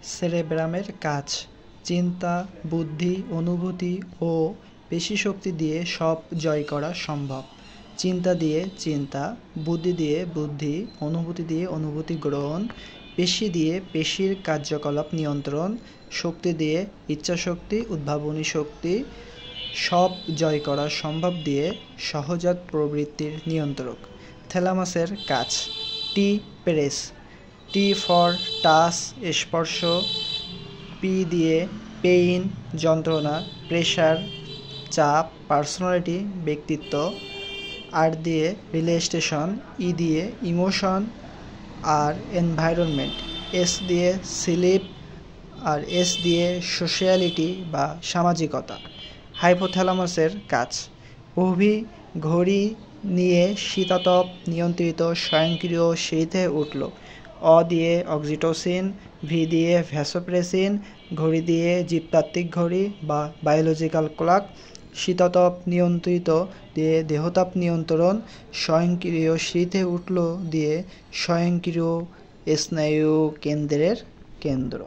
সেরেব্রামের কাজ। চিন্তা, বুদ্ধি, অনুভূতি ও পেশিশক্তি দিয়ে সব জয় করা সম্ভব। চিন্তা দিয়ে চিন্তা, বুদ্ধি দিয়ে বুদ্ধি, অনুভূতি দিয়ে অনুভূতি গ্রহণ, পেশি দিয়ে পেশির কার্যকলাপ নিয়ন্ত্রণ, শক্তি দিয়ে ইচ্ছাশক্তি, উদ্ভাবনী শক্তি সব জয় করা সম্ভব দিয়ে সহজাত প্রবৃত্তির নিয়ন্ত্রক। থ্যালামাসের কাজ। টি প্রেস। টি ফর টাচ, স্পর্শ। পি দিয়ে পেইন, যন্ত্রণা। প্রেশার, চাপ। পার্সোনালিটি, ব্যক্তিত্ব। আর দিয়ে রিলেশন। ই দিয়ে ইমোশন আর এনভায়রনমেন্ট। এস দিয়ে স্লিপ আর এস দিয়ে সোশ্যালিটি বা সামাজিকতা। হাইপোথ্যালামাসের কাজ। ঘড়ি নিয়ে শীতাতপ নিয়ন্ত্রিত স্বয়ংক্রিয় সিঁড়িতে উঠল। অ দিয়ে অক্সিটোসিন, ভি দিয়ে ভ্যাসোপ্রেসিন। ঘড়ি দিয়ে জীবতাত্ত্বিক ঘড়ি বা বায়োলজিক্যাল ক্লক। শীতাতপ নিয়ন্ত্রিত দিয়ে দেহতাপ নিয়ন্ত্রণ। স্বয়ংক্রিয় সিঁড়িতে উঠল দিয়ে স্বয়ংক্রিয় স্নায়ু কেন্দ্রের কেন্দ্র।